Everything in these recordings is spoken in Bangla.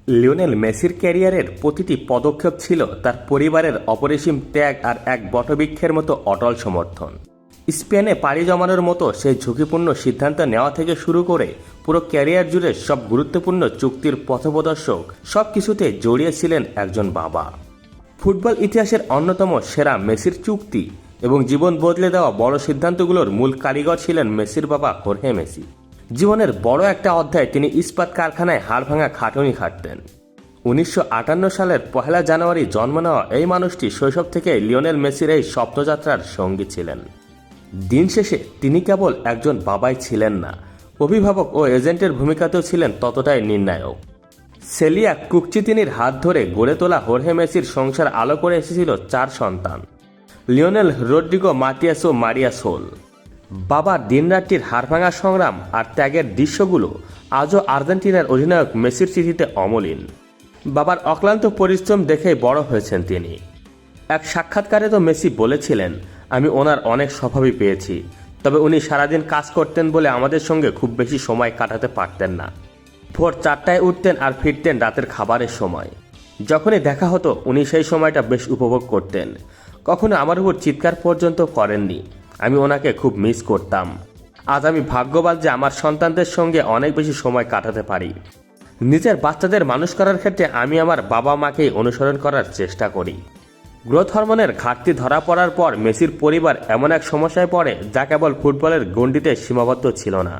লিওনেল মেসির ক্যারিয়ারের প্রতিটি পদক্ষেপ ছিল তার পরিবারের অপরিসীম ত্যাগ আর এক বটবৃক্ষের মতো অটল সমর্থন। স্পেনে পাড়ি জমানোর মতো সেই ঝুঁকিপূর্ণ সিদ্ধান্ত নেওয়া থেকে শুরু করে পুরো ক্যারিয়ার জুড়ে সব গুরুত্বপূর্ণ চুক্তির পথপ্রদর্শক সব কিছুতে জড়িয়েছিলেন একজন বাবা। ফুটবল ইতিহাসের অন্যতম সেরা মেসির চুক্তি এবং জীবন বদলে দেওয়া বড় সিদ্ধান্তগুলোর মূল কারিগর ছিলেন মেসির বাবা হোর্হে মেসি। জীবনের বড় একটা অধ্যায় তিনি ইস্পাত কারখানায় হাড়ভাঙা খাটুনি খাটতেন। 1958 সালের 1 জানুয়ারি জন্ম নেওয়া এই মানুষটি শৈশব থেকে লিওনেল মেসির এই স্বপ্নযাত্রার সঙ্গী ছিলেন। দিন শেষে তিনি কেবল একজন বাবাই ছিলেন না, অভিভাবক ও এজেন্টের ভূমিকাতেও ছিলেন ততটাই নির্ণায়ক। সেলিয়া কুকচিতিনির হাত ধরে গড়ে তোলা হোর্হে মেসির সংসার আলো করে এসেছিল 4 সন্তান: লিওনেল, রদ্রিগো, মাতিয়াস ও মারিয়া সোল। বাবার দিনরাত্রির হাড়ভাঙা সংগ্রাম আর ত্যাগের দৃশ্যগুলো আজও আর্জেন্টিনার অধিনায়ক মেসির চিঠিতে অমলিন। বাবার অক্লান্ত পরিশ্রম দেখেই বড় হয়েছেন তিনি। এক সাক্ষাৎকারে তো মেসি বলেছিলেন, আমি ওনার অনেক স্বভাবই পেয়েছি, তবে উনি সারাদিন কাজ করতেন বলে আমাদের সঙ্গে খুব বেশি সময় কাটাতে পারতেন না। ভোর 4টায় উঠতেন আর ফিরতেন রাতের খাবারের সময়। যখনই দেখা হতো উনি সেই সময়টা বেশ উপভোগ করতেন। কখনো আমার উপর চিৎকার পর্যন্ত করেননি। আমি ওনাকে খুব মিস করতাম। আজ আমি ভাগ্যবান যে আমার সন্তানদের সঙ্গে অনেক বেশি সময় কাটাতে পারি। নিজের বাচ্চাদের মানুষ করার ক্ষেত্রে আমি আমার বাবা মাকেই অনুসরণ করার চেষ্টা করি। গ্রোথ হরমোনের ঘাটতি ধরা পড়ার পর মেসির পরিবার এমন এক সমস্যায় পড়ে যা কেবল ফুটবলের গণ্ডিতে সীমাবদ্ধ ছিল না।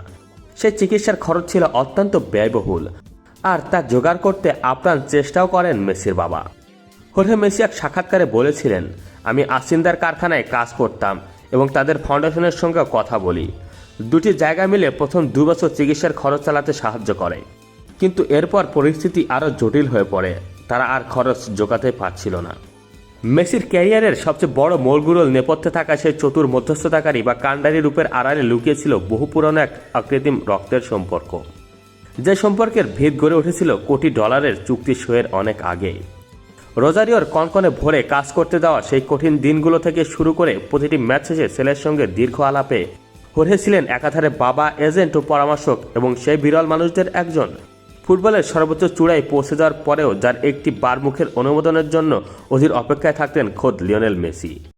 সেই চিকিৎসার খরচ ছিল অত্যন্ত ব্যয়বহুল, আর তা জোগাড় করতে আপ্রাণ চেষ্টাও করেন মেসির বাবা। হোর্হে মেসি এক সাক্ষাৎকারে বলেছিলেন, আমি আসিন্দার কারখানায় কাজ করতাম এবং তাদের ফাউন্ডেশনের সঙ্গে কথা বলি। দুটি জায়গা মিলে প্রথম 2 বছর চিকিৎসার খরচ চালাতে সাহায্য করে, কিন্তু এরপর পরিস্থিতি আরও জটিল হয়ে পড়ে। তারা আর খরচ জোগাতে পারছিল না। মেসির ক্যারিয়ারের সবচেয়ে বড় মোড়গুলোর নেপথ্যে থাকা সেই চতুর মধ্যস্থতাকারী বা কাণ্ডারি রূপের আড়ালে লুকিয়েছিল বহু পুরনো এক অকৃত্রিম রক্তের সম্পর্ক, যে সম্পর্কের ভিত গড়ে উঠেছিল কোটি ডলারের চুক্তি সইয়ের অনেক আগে। রোজারিওর কনকনে ভোরে কাজ করতে দেওয়া সেই কঠিন দিনগুলো থেকে শুরু করে প্রতিটি ম্যাচ শেষে ছেলের সঙ্গে দীর্ঘ আলাপে হোর্হে ছিলেন একাধারে বাবা, এজেন্ট ও পরামর্শক এবং সেই বিরল মানুষদের একজন। ফুটবলের সর্বোচ্চ চূড়ায় পৌঁছে যাওয়ার পরেও যার একটি বার মুখের অনুমোদনের জন্য অধীর অপেক্ষায় থাকতেন খোদ লিওনেল মেসি।